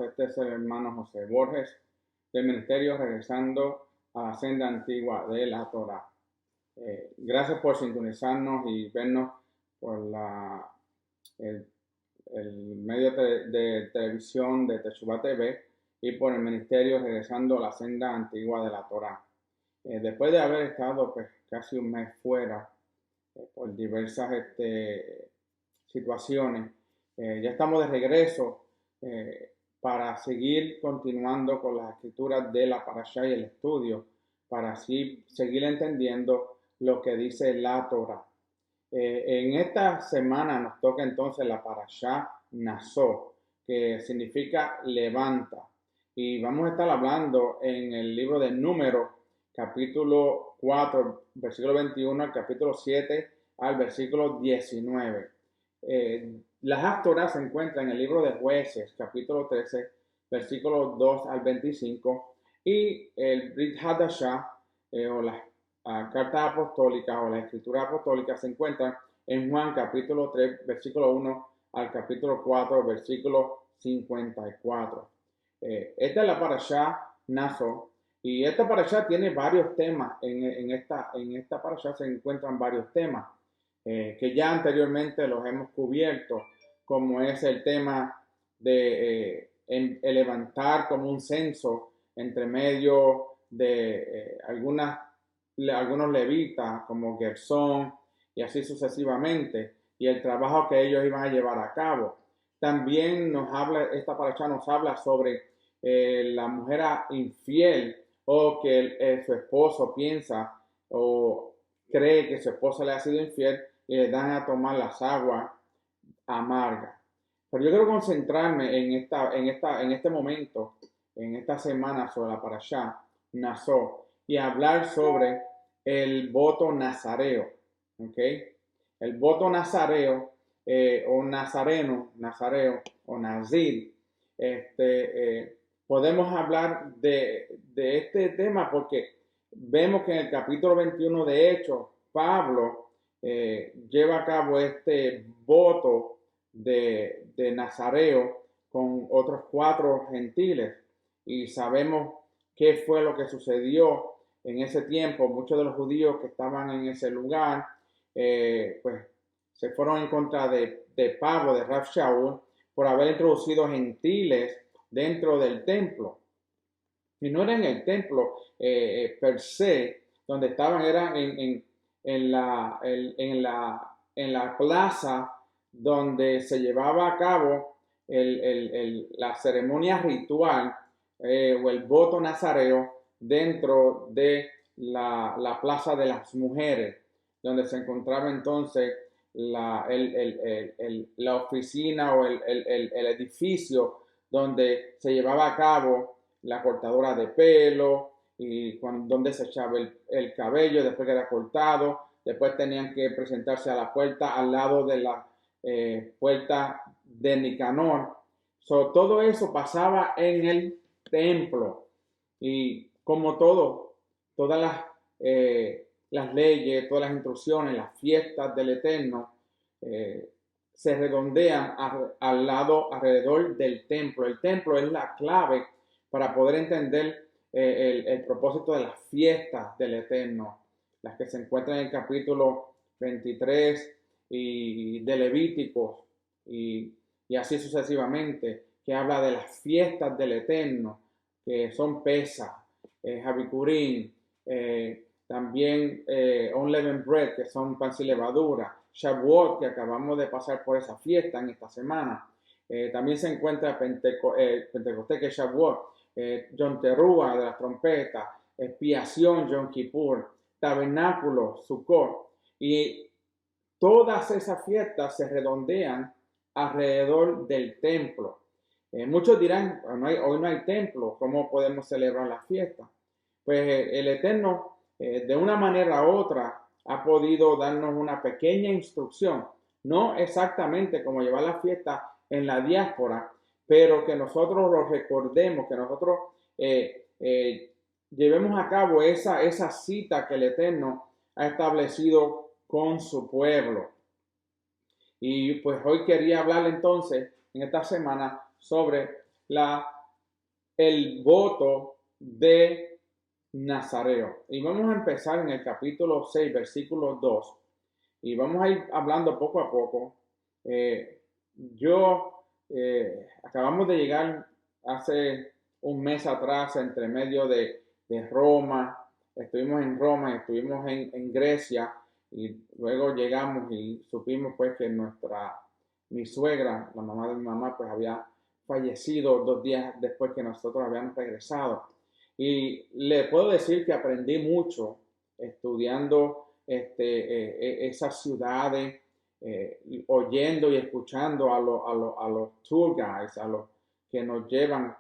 Este es el hermano José Borges del Ministerio Regresando a la Senda Antigua de la Torá. Gracias por sintonizarnos y vernos por el medio de televisión de Teshuvah TV y por el Ministerio Regresando a la Senda Antigua de la Torá. Después de haber estado pues, casi un mes fuera por diversas situaciones, ya estamos de regreso para seguir continuando con las escrituras de la Parashá y el estudio, para así seguir entendiendo lo que dice la Torá. En esta semana nos toca entonces la Parashá Nasó, que significa levanta. Y vamos a estar hablando en el libro de Números, capítulo 4, versículo 21, al capítulo 7, al versículo 19. Las Haftorah se encuentran en el libro de Jueces, capítulo 13, versículos 2 al 25, y el Brit Hadashah, o las cartas apostólicas o las escrituras apostólicas se encuentran en Juan, capítulo 3, versículo 1 al capítulo 4, versículo 54. Esta es la Parashá Naso, y esta Parashá tiene varios temas. En esta Parashá se encuentran varios temas que ya anteriormente los hemos cubierto, como es el tema de el levantar como un censo entre medio de algunos levitas como Gersón y así sucesivamente, y el trabajo que ellos iban a llevar a cabo. También esta parashá nos habla sobre la mujer infiel, o que su esposo piensa o cree que su esposo le ha sido infiel y le dan a tomar las aguas amargas. Pero yo quiero concentrarme en este momento, en esta semana, sobre la parashá Nasó, y hablar sobre el voto nazareo. ¿Okay? El voto nazareo o nazareo o nazir. Podemos hablar de este tema porque vemos que en el capítulo 21 de Hechos, Pablo lleva a cabo este voto de nazareo con otros 4 gentiles, y sabemos qué fue lo que sucedió en ese tiempo. Muchos de los judíos que estaban en ese lugar pues se fueron en contra de Pablo, de Rav Shaul, por haber introducido gentiles dentro del templo. Y no era en el templo per se donde estaban, era en la plaza donde se llevaba a cabo la ceremonia ritual o el voto nazareo dentro de la plaza de las mujeres, donde se encontraba entonces la oficina o el edificio donde se llevaba a cabo la cortadora de pelo, y donde se echaba el cabello después que era cortado. Después tenían que presentarse a la puerta al lado de la puerta de Nicanor. Todo eso pasaba en el templo, y como todas las leyes, todas las instrucciones, las fiestas del Eterno se redondean alrededor del templo. El templo es la clave para poder entender el propósito de las fiestas del Eterno, las que se encuentran en el capítulo 23 y de Levíticos, y así sucesivamente, que habla de las fiestas del Eterno, que son Pesach, Habikurim, también Unleavened Bread, que son pan sin levadura, Shavuot, que acabamos de pasar por esa fiesta en esta semana. También se encuentra Pentecostés, que es Shavuot, Yom Teruah, de las trompetas, expiación, Yom Kippur, tabernáculo, Sukkot, y todas esas fiestas se redondean alrededor del templo. Muchos dirán, hoy no hay templo, ¿cómo podemos celebrar la fiesta? Pues el Eterno, de una manera u otra, ha podido darnos una pequeña instrucción, no exactamente como llevar la fiesta en la diáspora, pero que nosotros lo recordemos, que nosotros llevemos a cabo esa cita que el Eterno ha establecido con su pueblo. Y pues hoy quería hablar entonces, en esta semana, sobre el voto de Nazareo. Y vamos a empezar en el capítulo 6, versículo 2. Y vamos a ir hablando poco a poco. Acabamos de llegar hace un mes atrás entre medio de Roma. Estuvimos en Roma y estuvimos en Grecia. Y luego llegamos y supimos pues que mi suegra, la mamá de mi mamá, pues había fallecido 2 días después que nosotros habíamos regresado. Y le puedo decir que aprendí mucho estudiando esas ciudades, oyendo y escuchando a los tour guides, a los que nos llevan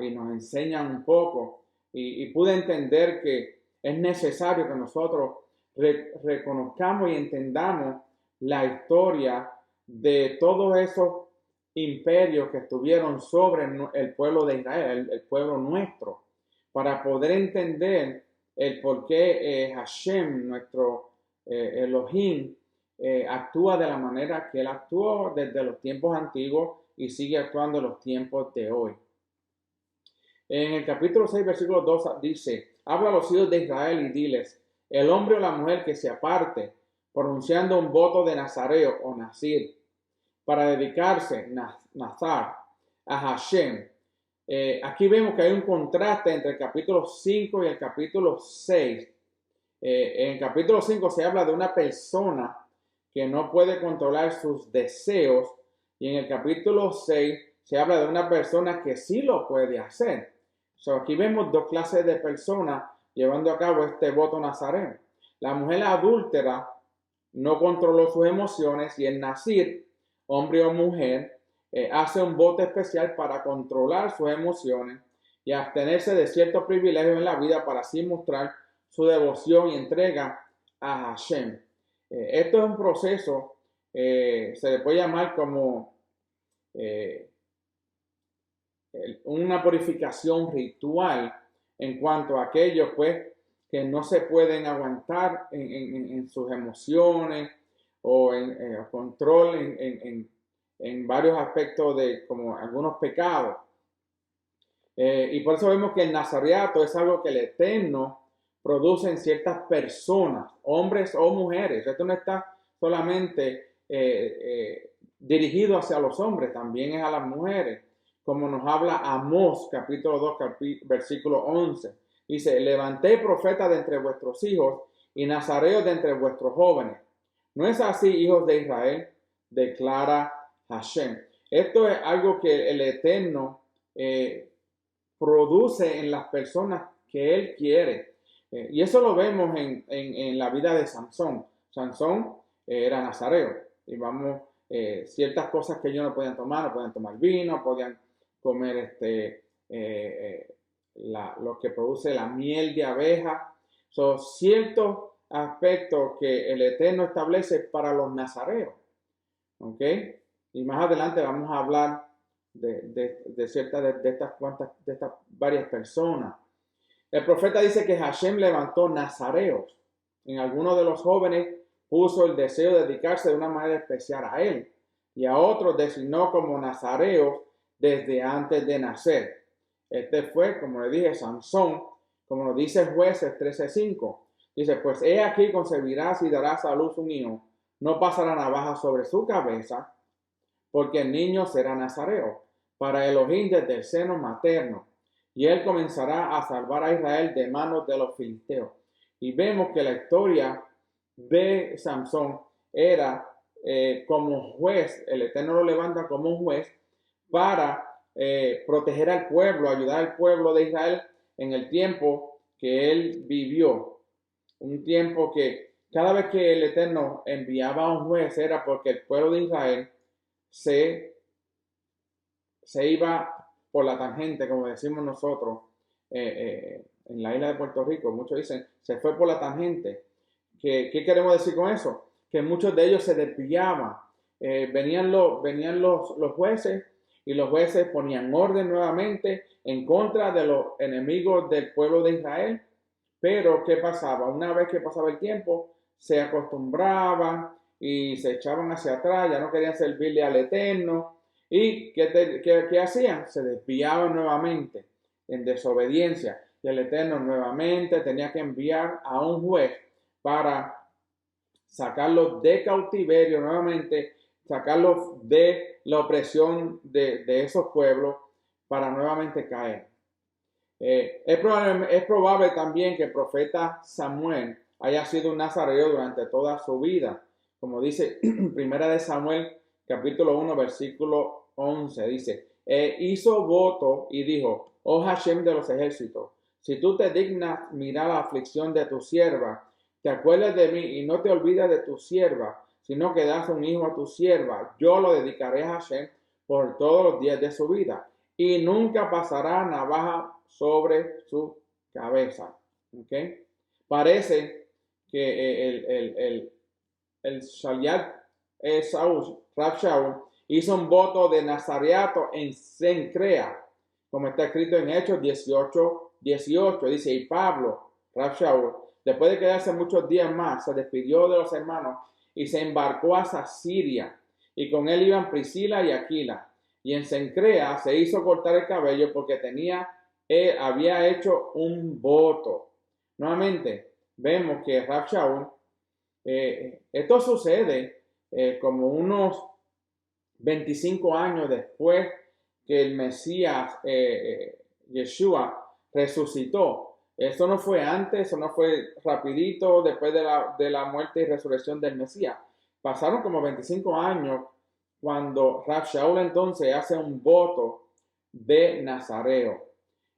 y nos enseñan un poco. Y pude entender que es necesario que nosotros reconozcamos y entendamos la historia de todos esos imperios que estuvieron sobre el pueblo de Israel, el pueblo nuestro, para poder entender el por qué Hashem, nuestro Elohim, actúa de la manera que él actuó desde los tiempos antiguos y sigue actuando en los tiempos de hoy. En el capítulo 6, versículo 2 dice: habla a los hijos de Israel y diles: el hombre o la mujer que se aparte, pronunciando un voto de Nazareo o Nazir, para dedicarse, Nazar, a Hashem. Aquí vemos que hay un contraste entre el capítulo 5 y el capítulo 6. En el capítulo 5 se habla de una persona que no puede controlar sus deseos, y en el capítulo 6 se habla de una persona que sí lo puede hacer. Aquí vemos 2 clases de personas llevando a cabo este voto nazareno. La mujer adúltera no controló sus emociones, y el nazir, hombre o mujer, hace un voto especial para controlar sus emociones y abstenerse de ciertos privilegios en la vida para así mostrar su devoción y entrega a Hashem. Esto es un proceso, se le puede llamar como una purificación ritual en cuanto a aquellos pues que no se pueden aguantar en sus emociones o en control en varios aspectos de como algunos pecados. Y por eso vemos que el nazareato es algo que el Eterno produce en ciertas personas, hombres o mujeres. Esto no está solamente dirigido hacia los hombres, también es a las mujeres, como nos habla Amós, capítulo 2, versículo 11. Dice: levanté profetas de entre vuestros hijos y nazareos de entre vuestros jóvenes. ¿No es así, hijos de Israel?, declara Hashem. Esto es algo que el Eterno produce en las personas que Él quiere. Y eso lo vemos en la vida de Sansón. Sansón era nazareo. Y vamos, ciertas cosas que ellos no podían tomar vino, podían comer lo que produce la miel de abeja. Son ciertos aspectos que el Eterno establece para los nazareos. ¿Ok? Y más adelante vamos a hablar de ciertas de estas varias personas. El profeta dice que Hashem levantó nazareos. En algunos de los jóvenes puso el deseo de dedicarse de una manera especial a él, y a otros designó como nazareos desde antes de nacer. Este fue, como le dije, Sansón, como nos dice Jueces 13:5. Dice: pues he aquí concebirás y darás a luz un hijo, no pasará navaja sobre su cabeza, porque el niño será nazareo para Elohim desde el seno materno, y él comenzará a salvar a Israel de manos de los filisteos. Y vemos que la historia de Sansón era como juez. El Eterno lo levanta como un juez para proteger al pueblo, ayudar al pueblo de Israel en el tiempo que él vivió. Un tiempo que cada vez que el Eterno enviaba a un juez era porque el pueblo de Israel se iba por la tangente, como decimos nosotros en la isla de Puerto Rico. Muchos dicen: se fue por la tangente. ¿Qué queremos decir con eso? Que muchos de ellos se desviaban. Venían los jueces, y los jueces ponían orden nuevamente en contra de los enemigos del pueblo de Israel. Pero ¿qué pasaba? Una vez que pasaba el tiempo, se acostumbraban y se echaban hacia atrás, ya no querían servirle al Eterno. ¿Y qué hacían? Se desviaban nuevamente en desobediencia. Y el Eterno nuevamente tenía que enviar a un juez para sacarlos de cautiverio nuevamente, sacarlos de la opresión de esos pueblos para nuevamente caer. Es probable también que el profeta Samuel haya sido un nazareo durante toda su vida. Como dice Primera de Samuel, capítulo 1, versículo 11, dice, hizo voto y dijo, oh Hashem de los ejércitos, si tú te dignas mirar la aflicción de tu sierva, te acuerdas de mí y no te olvidas de tu sierva, sino que das un hijo a tu sierva, yo lo dedicaré a Hashem por todos los días de su vida y nunca pasará navaja sobre su cabeza. ¿Okay? Parece que el Shaliat Rab Shaul, hizo un voto de nazareato en Sencrea, como está escrito en Hechos 18, dice, y Pablo, Rab Shaul, después de quedarse muchos días más, se despidió de los hermanos y se embarcó hacia Siria, y con él iban Priscila y Aquila, y en Sencrea se hizo cortar el cabello porque había hecho un voto. Nuevamente, vemos que Rab Shaul, esto sucede como unos 25 años después que el Mesías Yeshua resucitó. Eso no fue antes, eso no fue rapidito después de la muerte y resurrección del Mesías. Pasaron como 25 años cuando Rab Shaul entonces hace un voto de nazareo.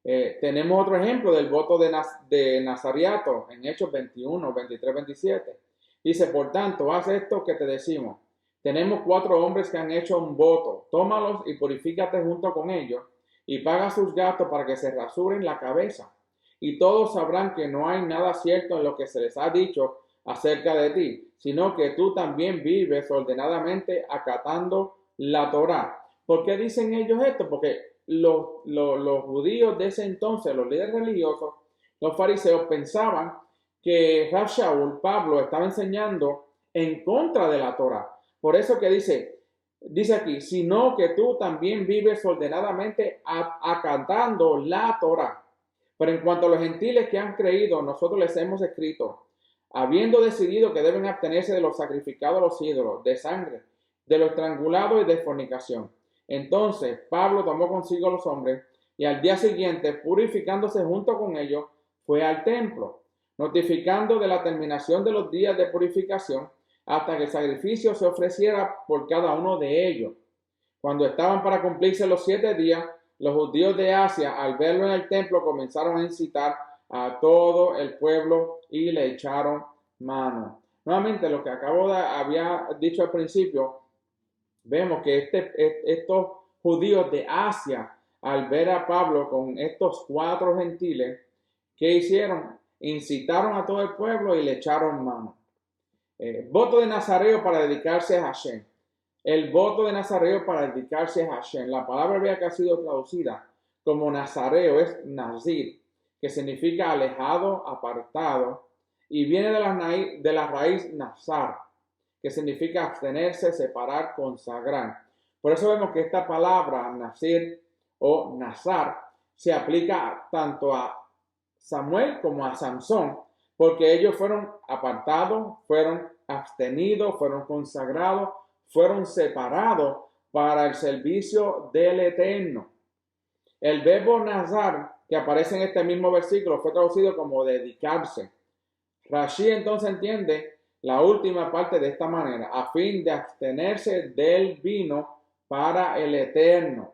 Tenemos otro ejemplo del voto de nazareato en Hechos 21, 23, 27. Dice, por tanto, haz esto que te decimos. Tenemos 4 hombres que han hecho un voto. Tómalos y purifícate junto con ellos y paga sus gastos para que se rasuren la cabeza. Y todos sabrán que no hay nada cierto en lo que se les ha dicho acerca de ti, sino que tú también vives ordenadamente acatando la Torá. ¿Por qué dicen ellos esto? Porque los judíos de ese entonces, los líderes religiosos, los fariseos, pensaban que Rab Shaul, Pablo, estaba enseñando en contra de la Torá. Por eso que dice aquí, sino que tú también vives ordenadamente acatando la Torá. Pero en cuanto a los gentiles que han creído, nosotros les hemos escrito, habiendo decidido que deben abstenerse de los sacrificados a los ídolos, de sangre, de lo estrangulado y de fornicación. Entonces Pablo tomó consigo a los hombres y al día siguiente, purificándose junto con ellos, fue al templo, notificando de la terminación de los días de purificación hasta que el sacrificio se ofreciera por cada uno de ellos. Cuando estaban para cumplirse los 7 días, los judíos de Asia, al verlo en el templo, comenzaron a incitar a todo el pueblo y le echaron mano. Nuevamente, lo que había dicho al principio, vemos que estos judíos de Asia, al ver a Pablo con estos 4 gentiles, ¿qué hicieron? Incitaron a todo el pueblo y le echaron mano. Voto de nazareo para dedicarse a Hashem. El voto de nazareo para dedicarse a Hashem. La palabra hebrea que ha sido traducida como nazareo es nazir, que significa alejado, apartado, y viene de la raíz nazar, que significa abstenerse, separar, consagrar. Por eso vemos que esta palabra nazir o nazar se aplica tanto a Samuel como a Sansón, porque ellos fueron apartados, fueron abstenidos, fueron consagrados, fueron separados para el servicio del Eterno. El verbo nazar, que aparece en este mismo versículo, fue traducido como dedicarse. Rashi entonces entiende la última parte de esta manera, a fin de abstenerse del vino para el Eterno.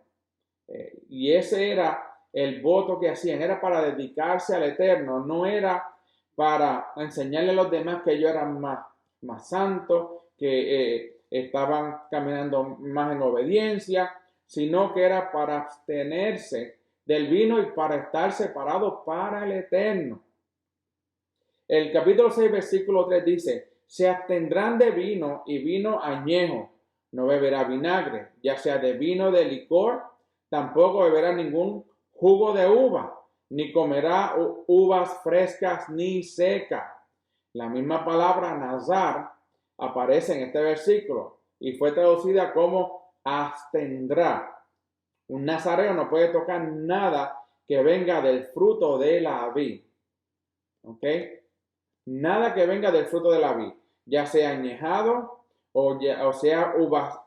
Y ese era el voto que hacían, era para dedicarse al Eterno, no era para enseñarle a los demás que ellos eran más santos, que estaban caminando más en obediencia, sino que era para abstenerse del vino y para estar separados para el Eterno. El capítulo 6, versículo 3 dice, se abstendrán de vino y vino añejo, no beberá vinagre, ya sea de vino de licor, tampoco beberá ningún jugo de uva, ni comerá uvas frescas ni secas. La misma palabra nazar aparece en este versículo y fue traducida como abstendrá. Un nazareo no puede tocar nada que venga del fruto de la vid. ¿Ok? Nada que venga del fruto de la vid, ya sea añejado o sea uvas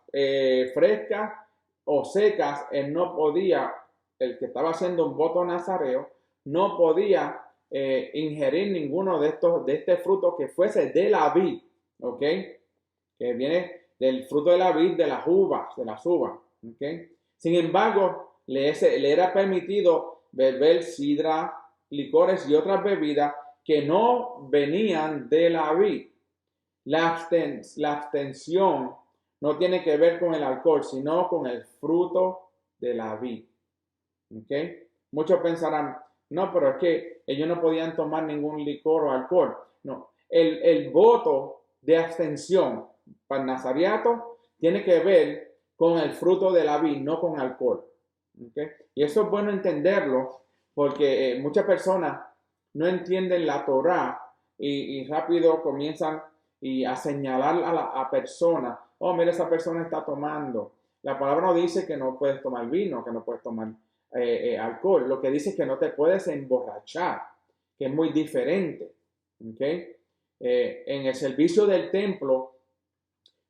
frescas o secas. Él no podía, el que estaba haciendo un voto nazareo, no podía ingerir ninguno de este fruto que fuese de la vid, ¿ok? Que viene del fruto de la vid, de las uvas, ¿ok? Sin embargo, le era permitido beber sidra, licores y otras bebidas que no venían de la vid. La abstención no tiene que ver con el alcohol, sino con el fruto de la vid. ¿Okay? Muchos pensarán, no, pero es que ellos no podían tomar ningún licor o alcohol. No, el voto de abstención para el nazariato tiene que ver con el fruto de la vid, no con alcohol. ¿Okay? Y eso es bueno entenderlo porque muchas personas no entienden la Torá y rápido comienzan a señalar a la persona, oh, mira, esa persona está tomando. La palabra no dice que no puedes tomar vino, que no puedes tomar alcohol. Lo que dice es que no te puedes emborrachar, que es muy diferente. ¿Okay? En el servicio del templo,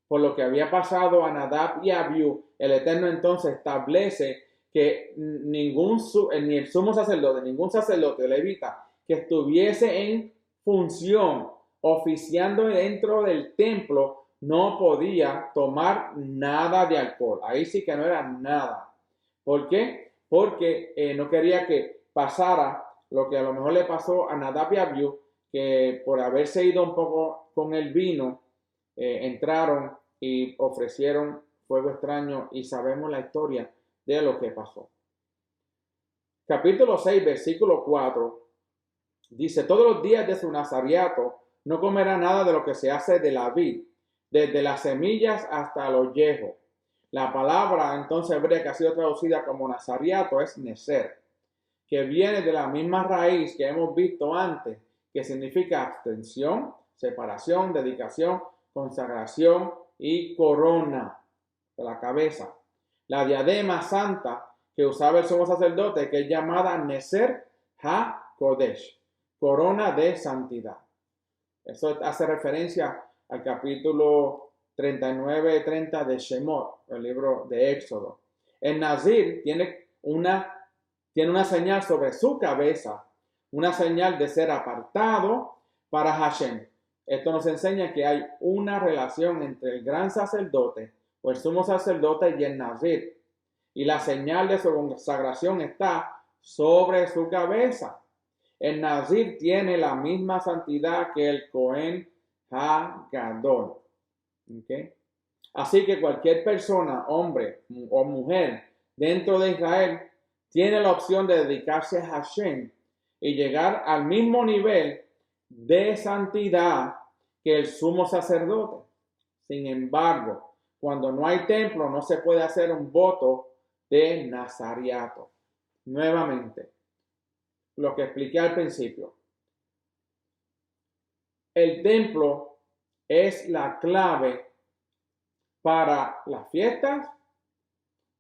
por lo que había pasado a Nadab y a Abiú, el Eterno entonces establece que ni el sumo sacerdote, ningún sacerdote levita que estuviese en función oficiando dentro del templo no podía tomar nada de alcohol. Ahí sí que no era nada. ¿Por qué? Porque no quería que pasara lo que a lo mejor le pasó a Nadab y Abiú, que por haberse ido un poco con el vino, entraron y ofrecieron fuego extraño y sabemos la historia de lo que pasó. Capítulo 6, versículo 4, dice, todos los días de su nazariato no comerá nada de lo que se hace de la vid, desde las semillas hasta los yejos. La palabra entonces hebrea que ha sido traducida como nazariato es neser, que viene de la misma raíz que hemos visto antes, que significa abstención, separación, dedicación, consagración y corona de la cabeza. La diadema santa que usaba el sumo sacerdote, que es llamada Neser HaKodesh, corona de santidad. Eso hace referencia al capítulo 39-30 de Shemot, el libro de Éxodo. El Nazir tiene una señal sobre su cabeza, una señal de ser apartado para Hashem. Esto nos enseña que hay una relación entre el gran sacerdote o el sumo sacerdote y el Nazir. Y la señal de su consagración está sobre su cabeza. El Nazir tiene la misma santidad que el Cohen HaGadol. ¿Okay? Así que cualquier persona, hombre o mujer, dentro de Israel, tiene la opción de dedicarse a Hashem y llegar al mismo nivel de santidad que el sumo sacerdote. Sin embargo, cuando no hay templo, no se puede hacer un voto de nazariato. Nuevamente, lo que expliqué al principio. El templo es la clave para las fiestas,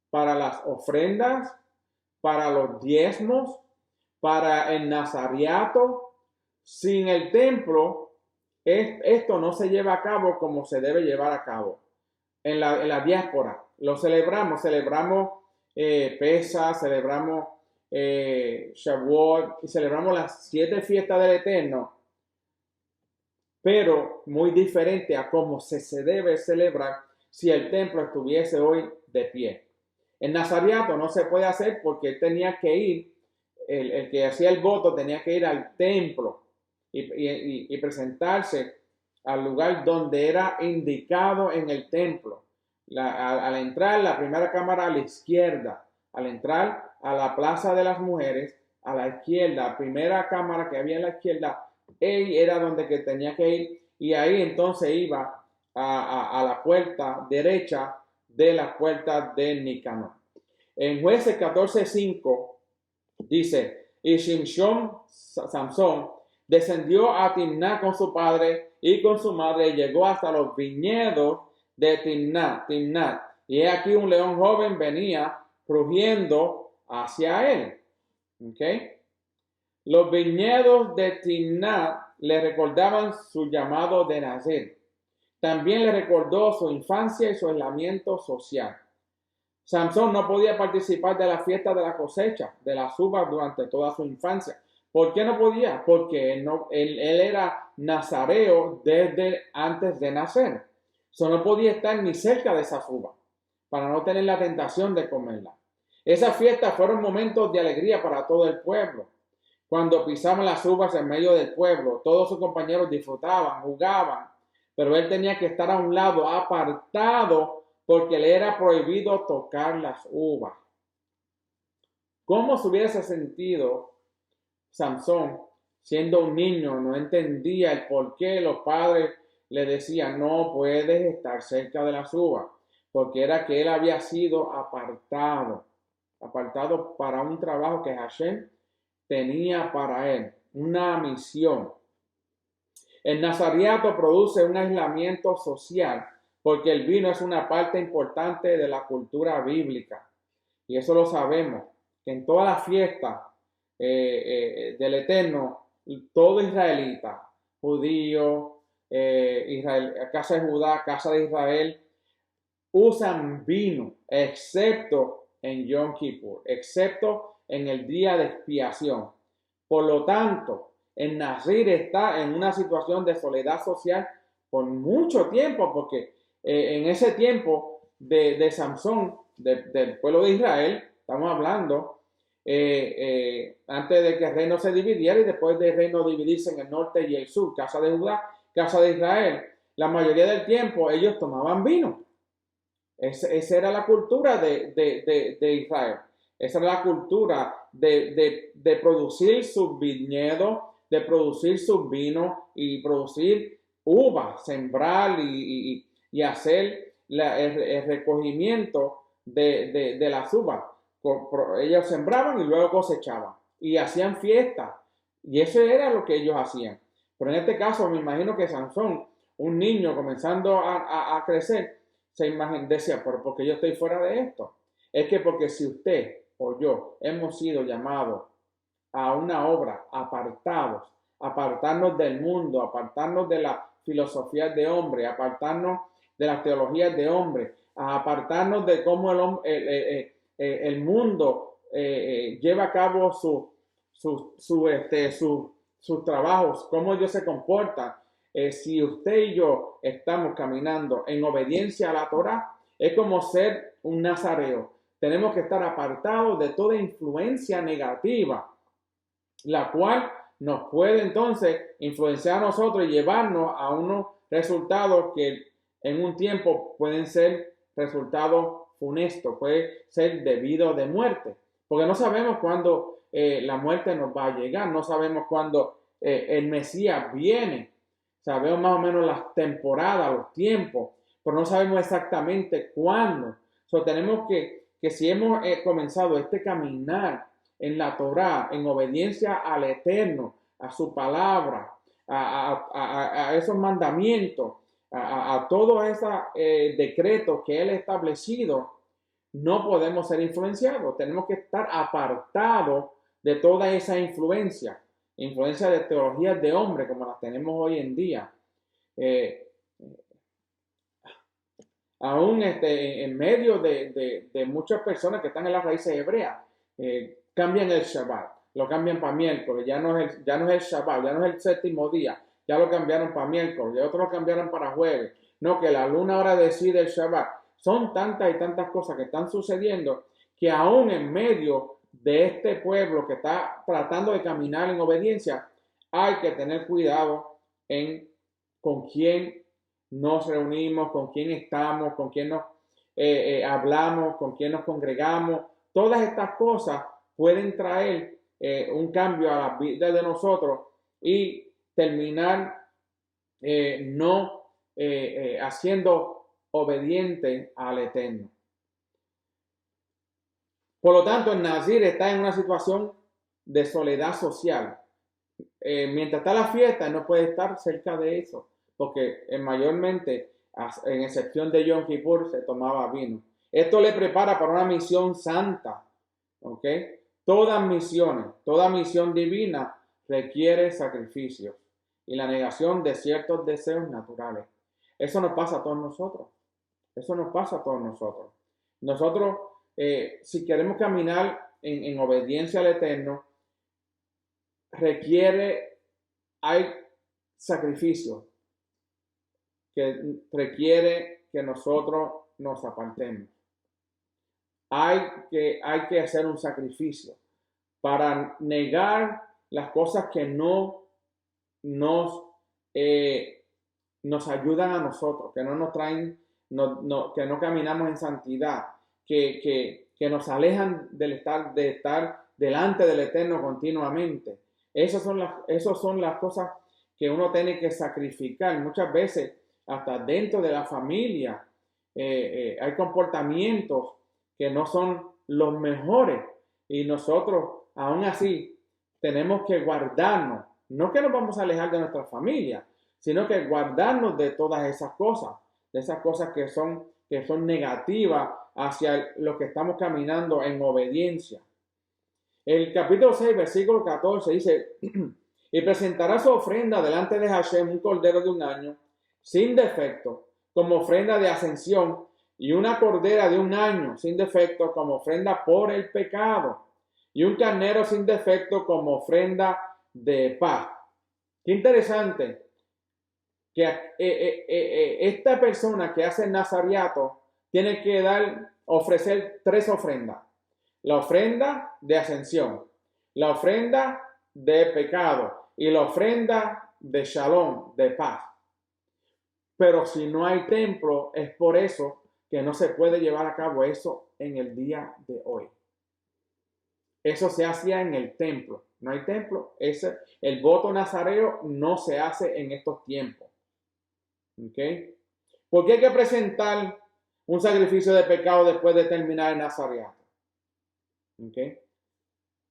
para las ofrendas, para los diezmos, para el nazariato. Sin el templo, esto no se lleva a cabo como se debe llevar a cabo. En la diáspora lo celebramos Pesach, celebramos Shavuot y celebramos las 7 fiestas del Eterno, pero muy diferente a cómo se debe celebrar si el templo estuviese hoy de pie. El nazariato no se puede hacer porque tenía que ir, el que hacía el voto tenía que ir al templo y presentarse al lugar donde era indicado en el templo. Al entrar, la primera cámara a la izquierda, al entrar a la plaza de las mujeres, a la izquierda, la primera cámara que había a la izquierda, ahí era donde que tenía que ir y ahí entonces iba a la puerta derecha de la puerta de Nicanor. En Jueces 14:5 dice, y Shimshon, Samson, descendió a Timná con su padre y con su madre y llegó hasta los viñedos de Timnat y he aquí un león joven venía rugiendo hacia él. ¿Okay? Los viñedos de Timnat le recordaban su llamado de nacer. También le recordó su infancia y su aislamiento social. Samson no podía participar de la fiesta de la cosecha de las uvas durante toda su infancia. ¿Por qué no podía? Porque él era nazareo desde antes de nacer. No podía estar ni cerca de esas uvas para no tener la tentación de comerla. Esas fiestas fueron momentos de alegría para todo el pueblo. Cuando pisaban las uvas en medio del pueblo, todos sus compañeros disfrutaban, jugaban, pero él tenía que estar a un lado, apartado, porque le era prohibido tocar las uvas. ¿Cómo se hubiese sentido Samson siendo un niño? No entendía el por qué los padres le decían, no puedes estar cerca de las uvas, porque era que él había sido apartado para un trabajo que Hashem tenía para él, una misión. El nazariato produce un aislamiento social porque el vino es una parte importante de la cultura bíblica. Y eso lo sabemos, que en toda la fiesta del Eterno, todo israelita, judío, casa de Judá, casa de Israel, usan vino, excepto en Yom Kippur, excepto en el día de expiación. Por lo tanto, el Nazir está en una situación de soledad social por mucho tiempo, porque en ese tiempo de Samson, del pueblo de Israel, estamos hablando, antes de que el reino se dividiera y después del reino dividirse en el norte y el sur, casa de Judá, casa de Israel, la mayoría del tiempo ellos tomaban vino. Esa era la cultura de Israel. Esa era la cultura de producir sus viñedos, de producir sus vinos y producir uvas, sembrar y hacer el recogimiento de las uvas. Ellos sembraban y luego cosechaban y hacían fiestas. Y eso era lo que ellos hacían. Pero en este caso me imagino que Sansón, un niño comenzando a crecer, decía, pero porque yo estoy fuera de esto. Es que porque si usted o yo hemos sido llamados a una obra, apartarnos del mundo, apartarnos de la filosofía de hombre, apartarnos de las teologías de hombre, apartarnos de cómo el mundo lleva a cabo sus trabajos, cómo ellos se comportan. Si usted y yo estamos caminando en obediencia a la Torá, es como ser un nazareo. Tenemos que estar apartados de toda influencia negativa, la cual nos puede entonces influenciar a nosotros y llevarnos a unos resultados que en un tiempo pueden ser resultados funestos, puede ser debido de muerte, porque no sabemos cuándo la muerte nos va a llegar, no sabemos cuándo el Mesías viene. Sabemos más o menos las temporadas, los tiempos, pero no sabemos exactamente cuándo. Tenemos que si hemos comenzado este caminar en la Torá, en obediencia al Eterno, a su palabra, a esos mandamientos, a todos esos decretos que Él ha establecido, no podemos ser influenciados. Tenemos que estar apartados de toda esa influencia de teologías de hombre como las tenemos hoy en día. Aún en medio de muchas personas que están en las raíces hebreas, cambian el Shabbat, lo cambian para miércoles, ya no es el Shabbat, ya no es el séptimo día, ya lo cambiaron para miércoles, y otros lo cambiaron para jueves, no, que la luna ahora decide el Shabbat. Son tantas y tantas cosas que están sucediendo que aún en medio de este pueblo que está tratando de caminar en obediencia, hay que tener cuidado con quién nos reunimos, con quién estamos, con quién nos hablamos, con quién nos congregamos. Todas estas cosas pueden traer un cambio a la vida de nosotros y terminar no haciendo obediente al Eterno. Por lo tanto, el Nazir está en una situación de soledad social. Mientras está la fiesta, no puede estar cerca de eso, porque mayormente, en excepción de Yom Kippur, se tomaba vino. Esto le prepara para una misión santa. ¿Ok? Toda misión divina requiere sacrificios y la negación de ciertos deseos naturales. Eso nos pasa a todos nosotros. Eso nos pasa a todos nosotros. Nosotros, si queremos caminar en obediencia al Eterno, hay sacrificio que requiere que nosotros nos apartemos. Hay que hacer un sacrificio para negar las cosas que no nos ayudan a nosotros, que no nos traen, que no caminamos en santidad, que nos alejan de estar delante del Eterno continuamente. Esas son las cosas que uno tiene que sacrificar. Muchas veces, hasta dentro de la familia, hay comportamientos que no son los mejores y nosotros, aún así, tenemos que guardarnos. No que nos vamos a alejar de nuestra familia, sino que guardarnos de todas esas cosas, de esas cosas que son negativas hacia lo que estamos caminando en obediencia. El capítulo 6, versículo 14 dice, y presentará su ofrenda delante de Hashem un cordero de un año, sin defecto, como ofrenda de ascensión, y una cordera de un año, sin defecto, como ofrenda por el pecado, y un carnero sin defecto como ofrenda de paz. Qué interesante que esta persona que hace el nazariato tiene que ofrecer 3 ofrendas. La ofrenda de ascensión, la ofrenda de pecado y la ofrenda de shalom, de paz. Pero si no hay templo, es por eso que no se puede llevar a cabo eso en el día de hoy. Eso se hacía en el templo. No hay templo. El voto nazareo no se hace en estos tiempos. ¿Ok? ¿Por qué hay que presentar un sacrificio de pecado después de terminar el nazareato? ¿Ok?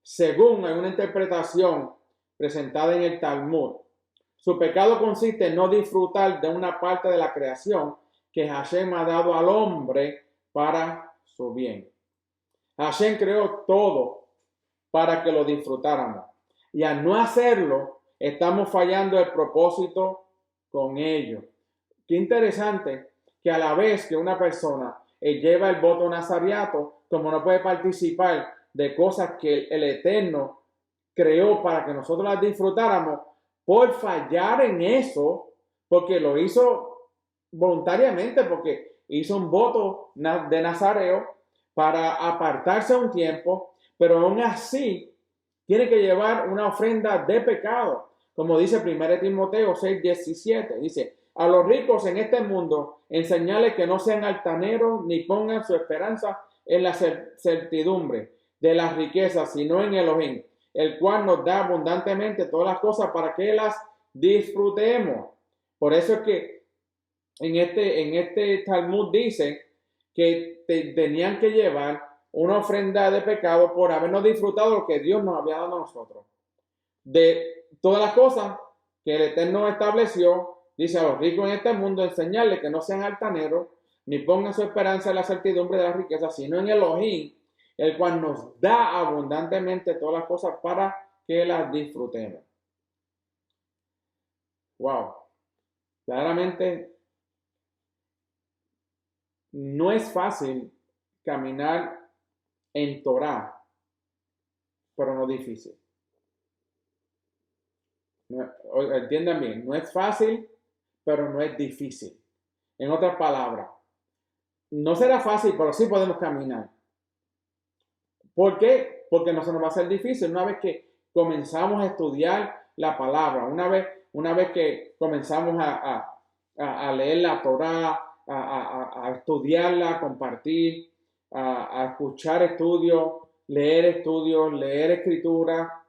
Según hay una interpretación presentada en el Talmud, su pecado consiste en no disfrutar de una parte de la creación que Hashem ha dado al hombre para su bien. Hashem creó todo para que lo disfrutáramos. Y al no hacerlo, estamos fallando el propósito con ello. Qué interesante que a la vez que una persona lleva el voto nazariato, como no puede participar de cosas que el Eterno creó para que nosotros las disfrutáramos, por fallar en eso, porque lo hizo voluntariamente, porque hizo un voto de nazareo para apartarse un tiempo, pero aún así tiene que llevar una ofrenda de pecado, como dice 1 Timoteo 6:17, dice, a los ricos en este mundo enseñarles que no sean altaneros ni pongan su esperanza en la certidumbre de las riquezas, sino en Elohim, el cual nos da abundantemente todas las cosas para que las disfrutemos. Por eso es que en este Talmud dice que tenían que llevar una ofrenda de pecado por habernos disfrutado lo que Dios nos había dado a nosotros. De todas las cosas que el Eterno estableció, dice a los ricos en este mundo, enseñarles que no sean altaneros, ni pongan su esperanza en la certidumbre de la riqueza, sino en Elohim, el cual nos da abundantemente todas las cosas para que las disfrutemos. Wow. Claramente no es fácil caminar en Torah, pero no difícil. Entiendan bien, no es fácil, pero no es difícil. En otras palabras, no será fácil, pero sí podemos caminar. ¿Por qué? Porque no se nos va a hacer difícil. Una vez que comenzamos a estudiar la palabra, una vez que comenzamos a leer la Torah, a estudiarla, a compartir, a escuchar estudios, leer escritura,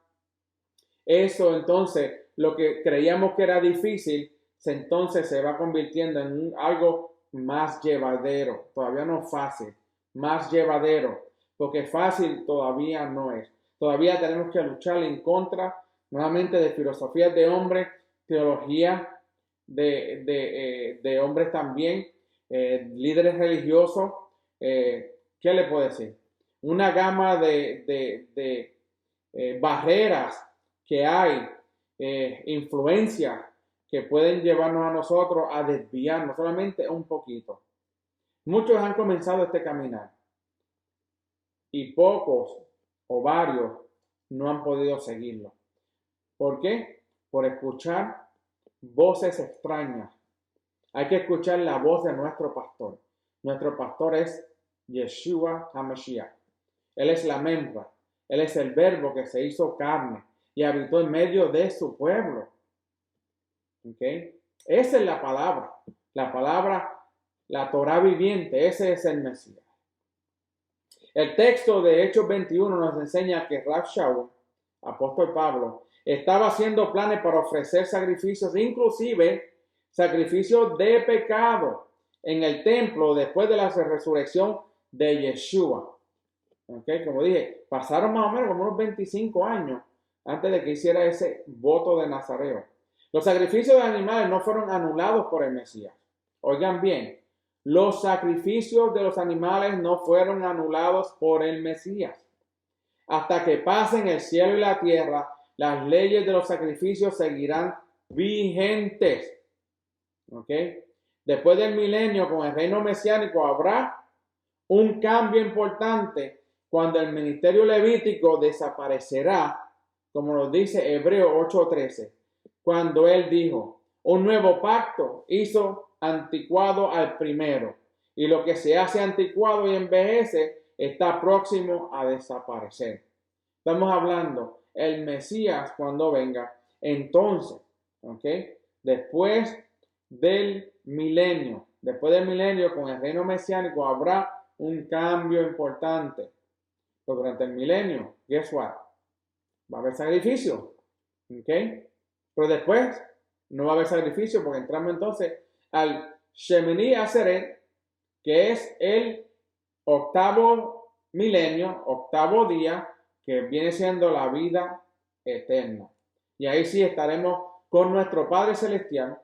eso entonces, lo que creíamos que era difícil, entonces se va convirtiendo en algo más llevadero. Todavía no fácil, más llevadero. Porque fácil todavía no es. Todavía tenemos que luchar en contra nuevamente de filosofías de hombres, teología de hombres también, líderes religiosos, ¿qué le puedo decir? Una gama de barreras que hay, influencias que pueden llevarnos a nosotros a desviarnos solamente un poquito. Muchos han comenzado este caminar y pocos o varios no han podido seguirlo. ¿Por qué? Por escuchar voces extrañas. Hay que escuchar la voz de nuestro pastor. Nuestro pastor es Yeshua HaMashiach. Él es la Memra. Él es el verbo que se hizo carne y habitó en medio de su pueblo. ¿Okay? Esa es la palabra, la Torah viviente. Ese es el Mesías. El texto de Hechos 21 nos enseña que Rav Shaul, apóstol Pablo, estaba haciendo planes para ofrecer sacrificios, inclusive sacrificios de pecado en el templo después de la resurrección de Yeshua. ¿Okay? Como dije, pasaron más o menos como unos 25 años antes de que hiciera ese voto de Nazareo. Los sacrificios de animales no fueron anulados por el Mesías. Oigan bien, los sacrificios de los animales no fueron anulados por el Mesías. Hasta que pasen el cielo y la tierra, las leyes de los sacrificios seguirán vigentes. ¿Ok? Después del milenio, con el reino mesiánico, habrá un cambio importante cuando el ministerio levítico desaparecerá, como nos dice Hebreo 8:13, cuando él dijo, un nuevo pacto hizo anticuado al primero, y lo que se hace anticuado y envejece está próximo a desaparecer. Estamos hablando el Mesías cuando venga, entonces, ¿ok? Después del milenio con el reino mesiánico habrá un cambio importante. Pero durante el milenio, guess what? Va a haber sacrificio, ¿ok? Pero después no va a haber sacrificio porque entramos entonces al Shemini Atzeret, que es el octavo milenio, octavo día, que viene siendo la vida eterna. Y ahí sí estaremos con nuestro Padre Celestial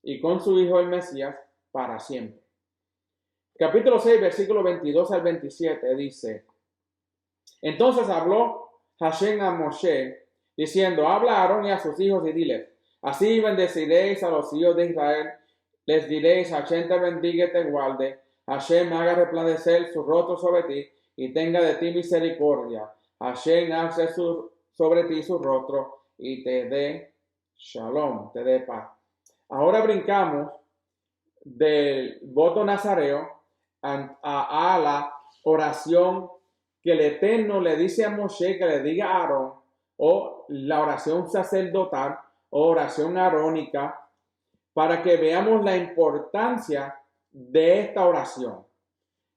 y con su Hijo el Mesías para siempre. Capítulo 6, versículo 22 al 27 dice, entonces habló Hashem a Moshe, diciendo, habla a Aarón y a sus hijos y diles, así bendeciréis a los hijos de Israel, les diréis, Hashem te bendiga y te guarde, Hashem haga resplandecer su rostro sobre ti y tenga de ti misericordia, Hashem alce sobre ti su rostro y te dé shalom, te dé paz. Ahora brincamos del voto nazareo a la oración que el Eterno le dice a Moshe que le diga a Aarón, o la oración sacerdotal o oración arónica, para que veamos la importancia de esta oración.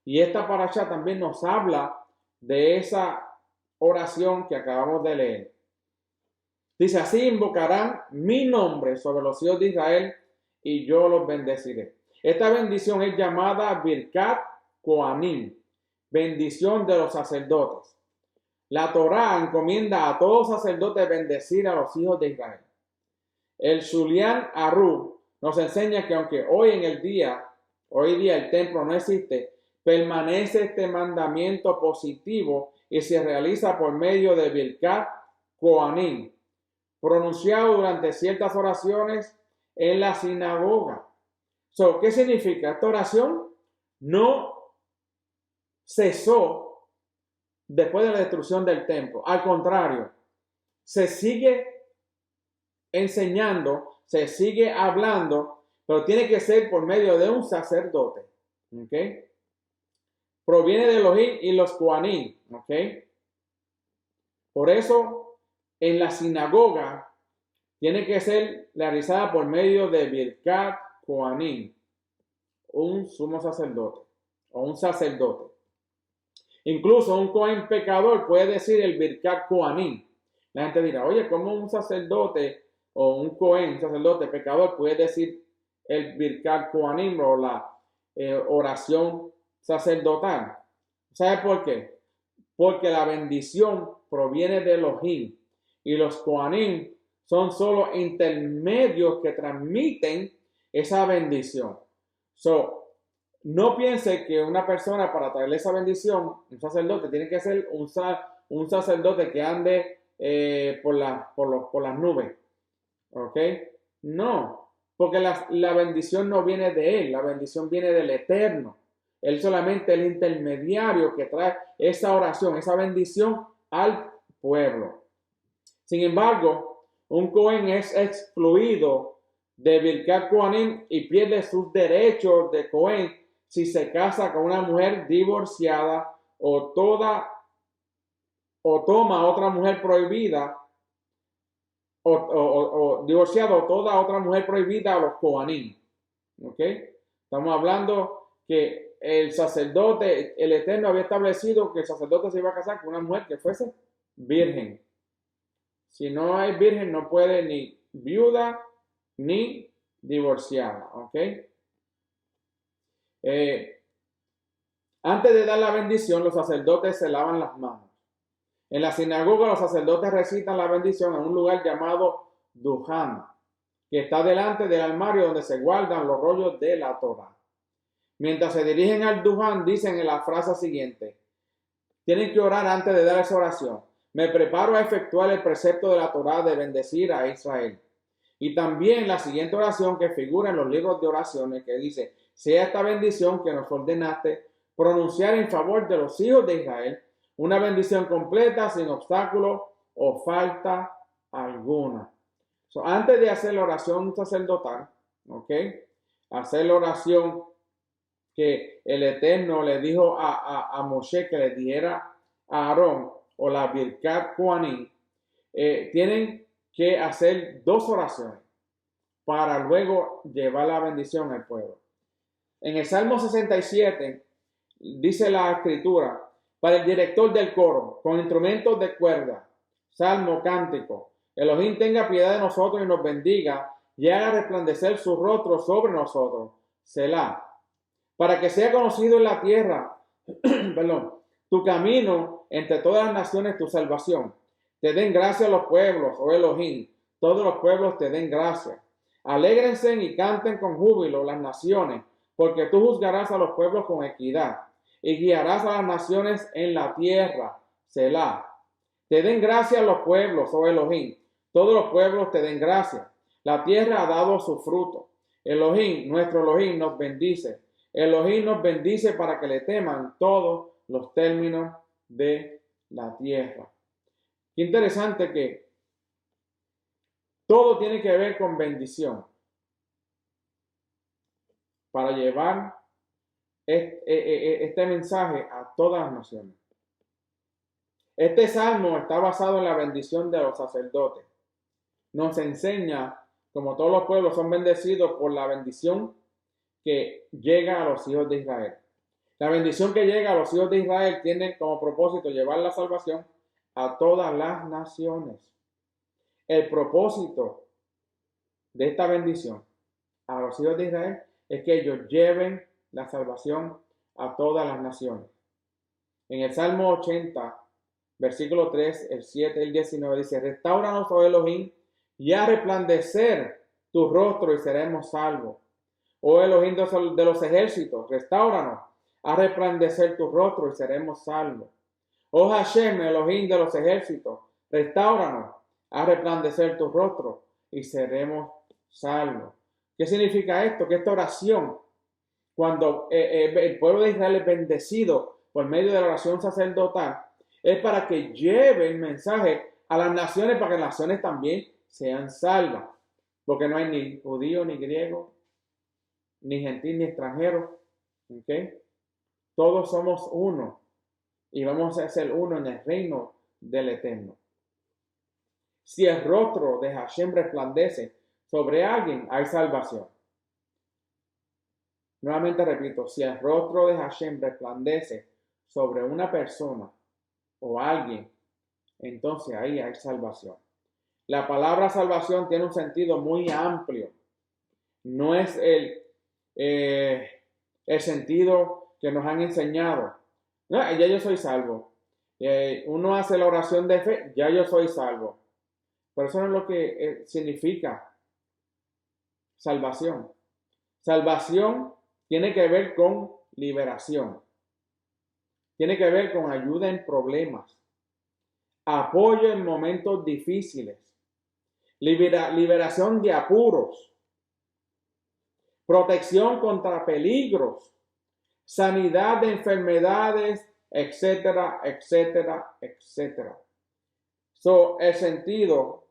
Y esta parasha también nos habla de esa oración que acabamos de leer. Dice, así invocarán mi nombre sobre los hijos de Israel y yo los bendeciré. Esta bendición es llamada Birkat Kohanim, bendición de los sacerdotes. La Torá encomienda a todos los sacerdotes bendecir a los hijos de Israel. El Shulchan Aruch nos enseña que aunque hoy día el templo no existe, permanece este mandamiento positivo y se realiza por medio de Birkat Kohanim, pronunciado durante ciertas oraciones en la sinagoga. ¿Qué significa? Esta oración no cesó después de la destrucción del templo. Al contrario, se sigue enseñando, se sigue hablando, pero tiene que ser por medio de un sacerdote. ¿Ok? Proviene de Elohim y los Kohanim. ¿Ok? Por eso, en la sinagoga, tiene que ser realizada por medio de Birkat Kohanim, un sumo sacerdote o un sacerdote. Incluso un Kohen pecador puede decir el Birkat Kohanim. La gente dirá, oye, ¿cómo un sacerdote o un Kohen, un sacerdote pecador, puede decir el Birkat Kohanim o la oración sacerdotal? ¿Sabe por qué? Porque la bendición proviene de Elohim y los Kohanim son solo intermedios que transmiten esa bendición. no piense que una persona para traerle esa bendición, un sacerdote, tiene que ser un sacerdote que ande por las nubes. ¿Ok? No, porque la bendición no viene de él, la bendición viene del Eterno. Él solamente es el intermediario que trae esa oración, esa bendición al pueblo. Sin embargo, un Cohen es excluido de Birkat Kohanim y pierde sus derechos de Cohen si se casa con una mujer divorciada o toma otra mujer prohibida o divorciado o toda otra mujer prohibida a los Kohanim. ¿Ok? Estamos hablando que el sacerdote, el Eterno había establecido que el sacerdote se iba a casar con una mujer que fuese virgen. Si no hay virgen, no puede ni viuda ni divorciada. ¿Ok? Antes de dar la bendición, los sacerdotes se lavan las manos. En la sinagoga, los sacerdotes recitan la bendición en un lugar llamado Duhan, que está delante del armario donde se guardan los rollos de la Torah. Mientras se dirigen al Duhan, dicen en la frase siguiente: tienen que orar antes de dar esa oración. Me preparo a efectuar el precepto de la Torah de bendecir a Israel. Y también la siguiente oración que figura en los libros de oraciones, que dice: sea esta bendición que nos ordenaste pronunciar en favor de los hijos de Israel, una bendición completa, sin obstáculo o falta alguna. Antes de hacer la oración sacerdotal, ¿ok? Hacer la oración que el Eterno le dijo a Moshe que le dijera a Aarón, o la Birkat Kohanim, tienen que hacer 2 oraciones para luego llevar la bendición al pueblo. En el Salmo 67 dice la escritura: para el director del coro, con instrumentos de cuerda, salmo, cántico, Elohim tenga piedad de nosotros y nos bendiga y haga resplandecer su rostro sobre nosotros. Selah. Para que sea conocido en la tierra, perdón, tu camino entre todas las naciones, tu salvación. Te den gracia los pueblos, oh Elohim, todos los pueblos te den gracia. Alégrense y canten con júbilo las naciones, porque tú juzgarás a los pueblos con equidad y guiarás a las naciones en la tierra. Selah. Te den gracia los pueblos, oh Elohim, todos los pueblos te den gracia. La tierra ha dado su fruto. Elohim, nuestro Elohim, nos bendice. Elohim nos bendice para que le teman todos los términos de la tierra. Qué interesante que todo tiene que ver con bendición para llevar este mensaje a todas las naciones. Este salmo está basado en la bendición de los sacerdotes. Nos enseña como todos los pueblos son bendecidos por la bendición que llega a los hijos de Israel. La bendición que llega a los hijos de Israel tiene como propósito llevar la salvación a todas las naciones. El propósito de esta bendición a los hijos de Israel es que ellos lleven la salvación a todas las naciones. En el Salmo 80, versículo 3, el 7, el 19 dice: restauranos, oh Elohim, y a resplandecer tu rostro y seremos salvos. Oh Elohim de los ejércitos, restauranos, a resplandecer tu rostro y seremos salvos. Oh Hashem, Elohim de los ejércitos, restauranos, a resplandecer tu rostro y seremos salvos. ¿Qué significa esto? Que esta oración, cuando el pueblo de Israel es bendecido por medio de la oración sacerdotal, es para que lleve el mensaje a las naciones, para que las naciones también sean salvas. Porque no hay ni judío, ni griego, ni gentil, ni extranjero. ¿Okay? Todos somos uno. Y vamos a ser uno en el reino del Eterno. Si el rostro de Hashem resplandece sobre alguien, hay salvación. Nuevamente repito, si el rostro de Hashem resplandece sobre una persona o alguien, entonces ahí hay salvación. La palabra salvación tiene un sentido muy amplio. No es el sentido que nos han enseñado. No, ya yo soy salvo. Uno hace la oración de fe, ya yo soy salvo. Pero eso no es lo que significa salvación. Salvación tiene que ver con liberación, tiene que ver con ayuda en problemas, apoyo en momentos difíciles, liberación de apuros, protección contra peligros, sanidad de enfermedades, etcétera, etcétera, etcétera. El sentido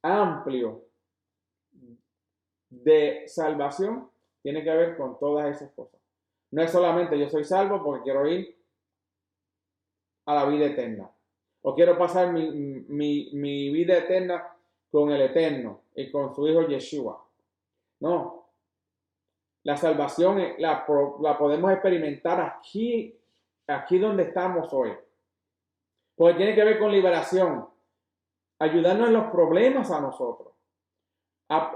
amplio de salvación tiene que ver con todas esas cosas. No es solamente yo soy salvo porque quiero ir a la vida eterna, o quiero pasar mi vida eterna con el Eterno y con su Hijo Yeshua. No, la salvación la podemos experimentar aquí donde estamos hoy. Porque tiene que ver con liberación, ayudarnos en los problemas a nosotros.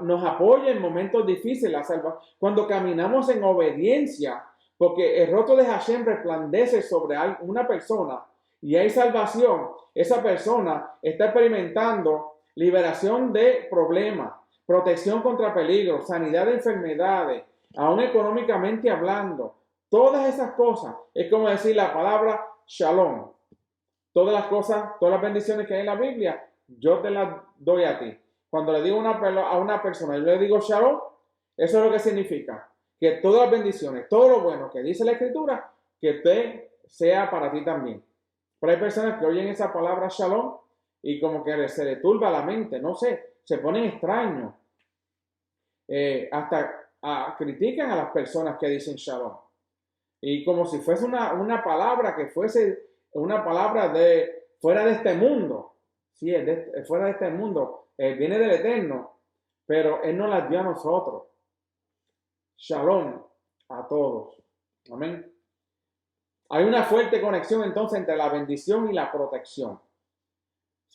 Nos apoya en momentos difíciles la salvación. Cuando caminamos en obediencia, porque el rostro de Hashem resplandece sobre una persona y hay salvación, esa persona está experimentando liberación de problemas, protección contra peligros, sanidad de enfermedades, aún económicamente hablando. Todas esas cosas es como decir la palabra shalom. Todas las cosas, todas las bendiciones que hay en la Biblia, yo te las doy a ti. Cuando le digo a una persona, yo le digo shalom, eso es lo que significa. Que todas las bendiciones, todo lo bueno que dice la Escritura, que te sea para ti también. Pero hay personas que oyen esa palabra shalom y como que se le turba la mente, no sé, se ponen extraños. Hasta critican a las personas que dicen shalom. Y como si fuese una palabra que fuese una palabra de fuera de este mundo. Sí, es fuera de este mundo. Viene del Eterno, pero Él nos las dio a nosotros. Shalom a todos. Amén. Hay una fuerte conexión entonces entre la bendición y la protección.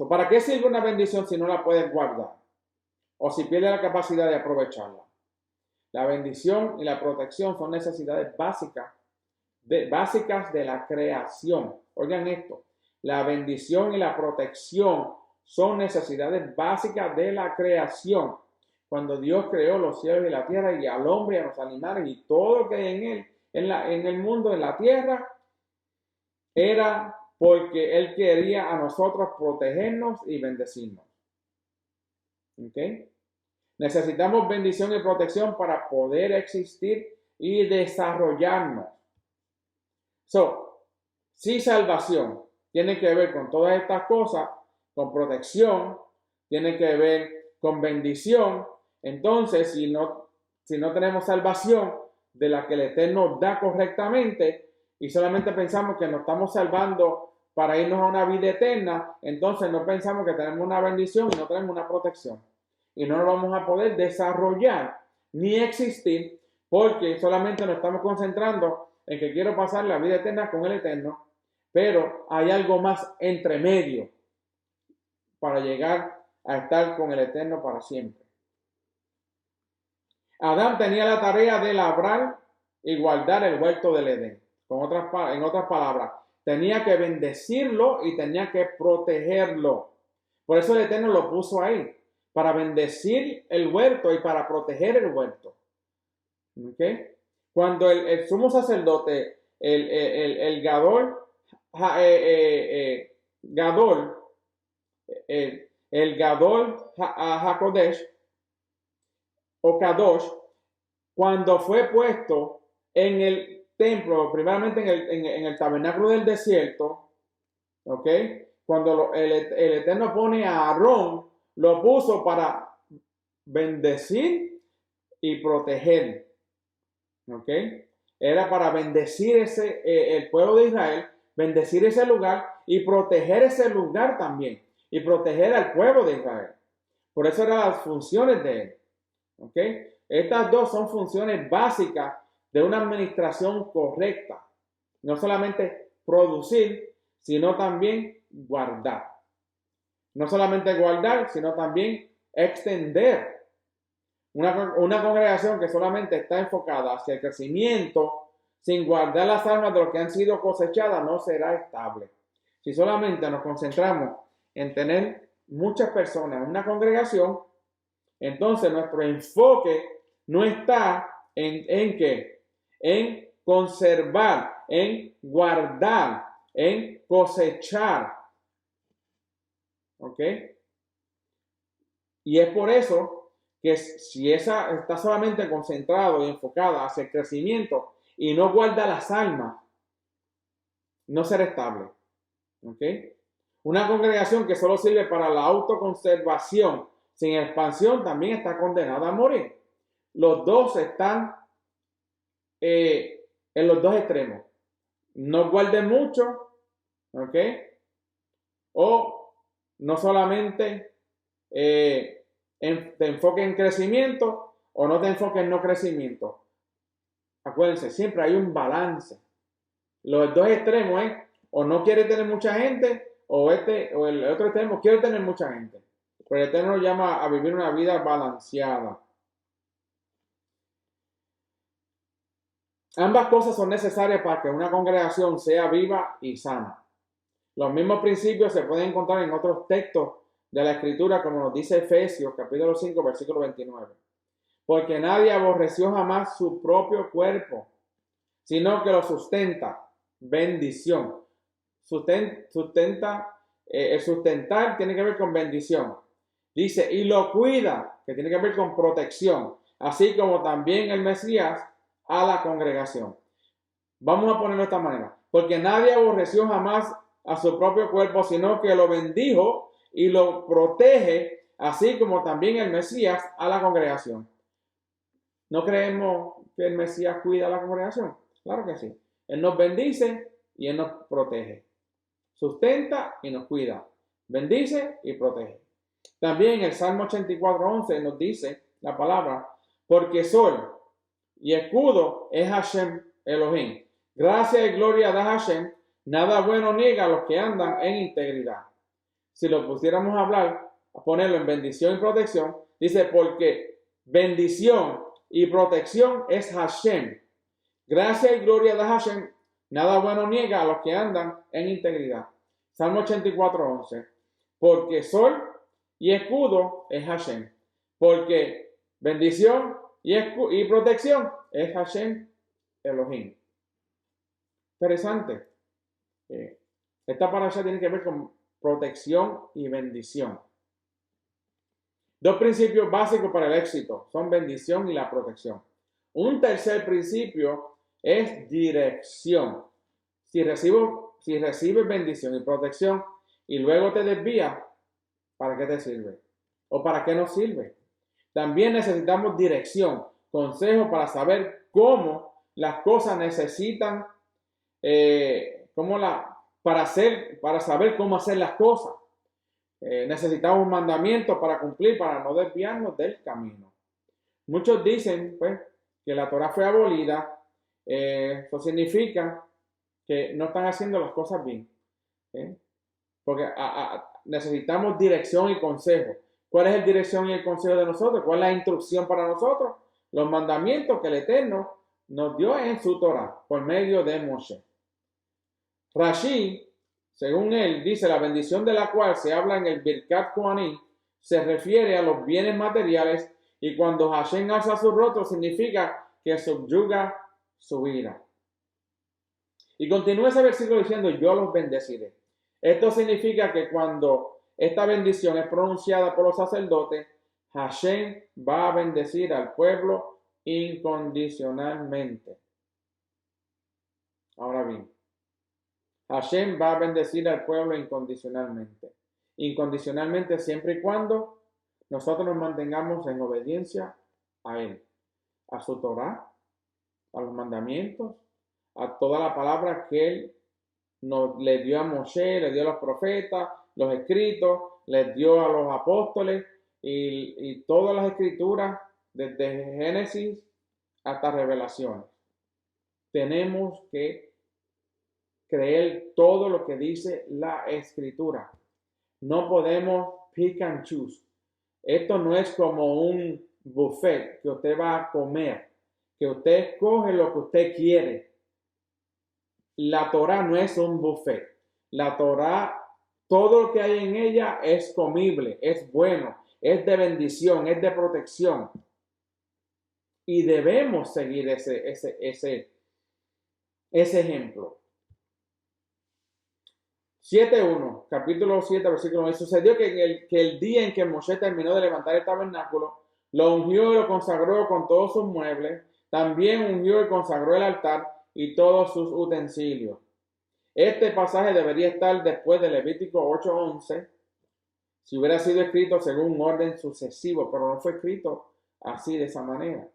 ¿Para qué sirve una bendición si no la puedes guardar? O si pierdes la capacidad de aprovecharla. La bendición y la protección son necesidades básicas de la creación. Oigan esto, la bendición y la protección son necesidades básicas de la creación. Cuando Dios creó los cielos y la tierra y al hombre y a los animales y todo lo que hay en él, en el mundo, en la tierra, era porque Él quería a nosotros protegernos y bendecirnos. ¿Ok? Necesitamos bendición y protección para poder existir y desarrollarnos. Si salvación tiene que ver con todas estas cosas, con protección, tiene que ver con bendición, entonces si no tenemos salvación de la que el Eterno da correctamente y solamente pensamos que nos estamos salvando para irnos a una vida eterna, entonces no pensamos que tenemos una bendición y no tenemos una protección. Y no nos vamos a poder desarrollar ni existir porque solamente nos estamos concentrando en que quiero pasar la vida eterna con el Eterno, pero hay algo más entre medio para llegar a estar con el Eterno para siempre. Adán tenía la tarea de labrar y guardar el huerto del Edén. En otras palabras, tenía que bendecirlo y tenía que protegerlo. Por eso el Eterno lo puso ahí, para bendecir el huerto y para proteger el huerto. ¿Okay? Cuando el sumo sacerdote, el Gadol, el Gadol HaKodesh o Kadosh, cuando fue puesto en el templo, primeramente en el tabernáculo del desierto, ¿ok? Cuando el Eterno pone a Aarón, lo puso para bendecir y proteger, ¿ok? Era para bendecir el pueblo de Israel, bendecir ese lugar y proteger ese lugar también, y proteger al pueblo de Israel. Por eso eran las funciones de él, ¿ok? Estas dos son funciones básicas de una administración correcta. No solamente producir, sino también guardar. No solamente guardar, sino también extender. Una congregación que solamente está enfocada hacia el crecimiento, sin guardar las almas de los que han sido cosechadas, no será estable. Si solamente nos concentramos en tener muchas personas en una congregación, entonces nuestro enfoque no está ¿En qué? En conservar, en guardar, en cosechar. ¿Ok? Y es por eso que si esa está solamente concentrado y enfocada hacia el crecimiento y no guarda las almas, no será estable. ¿Ok? Una congregación que solo sirve para la autoconservación sin expansión también está condenada a morir. Los dos están en los dos extremos. No guarden mucho, ¿ok? O no solamente te enfoques en crecimiento o no te enfoques en no crecimiento. Acuérdense, siempre hay un balance. Los dos extremos es o no quiere tener mucha gente o el otro extremo quiere tener mucha gente. Pero el Eterno nos llama a vivir una vida balanceada. Ambas cosas son necesarias para que una congregación sea viva y sana. Los mismos principios se pueden encontrar en otros textos de la Escritura, como nos dice Efesios, capítulo 5, versículo 29. Porque nadie aborreció jamás su propio cuerpo, sino que lo sustenta. Bendición. El sustentar tiene que ver con bendición. Dice, y lo cuida, que tiene que ver con protección, así como también el Mesías a la congregación. Vamos a ponerlo de esta manera. Porque nadie aborreció jamás a su propio cuerpo, sino que lo bendijo y lo protege, así como también el Mesías a la congregación. ¿No creemos que el Mesías cuida a la congregación? Claro que sí. Él nos bendice y Él nos protege. Sustenta y nos cuida. Bendice y protege. También el Salmo 84:11 nos dice la palabra, porque sol y escudo es Hashem Elohim. Gracia y gloria da Hashem, nada bueno niega a los que andan en integridad. Si lo pusiéramos a hablar, a ponerlo en bendición y protección, dice, porque bendición y protección es Hashem. Gracia y gloria da Hashem, nada bueno niega a los que andan en integridad. Salmo 84:11. Porque sol y escudo es Hashem. Porque bendición y protección es Hashem Elohim. Interesante. Esta parasha tiene que ver con protección y bendición. Dos principios básicos para el éxito son bendición y la protección. Un tercer principio es dirección. Si recibes bendición y protección y luego te desvías, ¿para qué te sirve? ¿O para qué nos sirve? También necesitamos dirección, consejo para saber cómo las cosas necesitan, para saber cómo hacer las cosas. Necesitamos un mandamiento para cumplir, para no desviarnos del camino. Muchos dicen, pues, que la Torah fue abolida. Eso significa que no están haciendo las cosas bien. Porque necesitamos dirección y consejo. ¿Cuál es la dirección y el consejo de nosotros? ¿Cuál es la instrucción para nosotros? Los mandamientos que el Eterno nos dio en su Torah por medio de Moshe. Rashi, según él, dice la bendición de la cual se habla en el Birkat Kohanim se refiere a los bienes materiales y cuando Hashem alza su rostro significa que subyuga su ira. Y continúa ese versículo diciendo, yo los bendeciré. Esto significa que cuando esta bendición es pronunciada por los sacerdotes, Hashem va a bendecir al pueblo incondicionalmente. Ahora bien, Hashem va a bendecir al pueblo incondicionalmente. Incondicionalmente siempre y cuando nosotros nos mantengamos en obediencia a Él, a su Torah, a los mandamientos, a toda la palabra que Él le dio a Moshe, le dio a los profetas, los escritos, les dio a los apóstoles y todas las escrituras desde Génesis hasta Revelaciones. Tenemos que creer todo lo que dice la escritura. No podemos pick and choose. Esto no es como un buffet que usted va a comer, que usted escoge lo que usted quiere. La Torah no es un buffet. La Torah, todo lo que hay en ella es comible, es bueno, es de bendición, es de protección. y debemos seguir ese ejemplo. 7.1, capítulo 7, versículo 1. Sucedió que el día en que Moshe terminó de levantar el tabernáculo, lo ungió y lo consagró con todos sus muebles. También ungió y consagró el altar y todos sus utensilios. Este pasaje debería estar después de Levítico 8:11, si hubiera sido escrito según un orden sucesivo, pero no fue escrito así, de esa manera.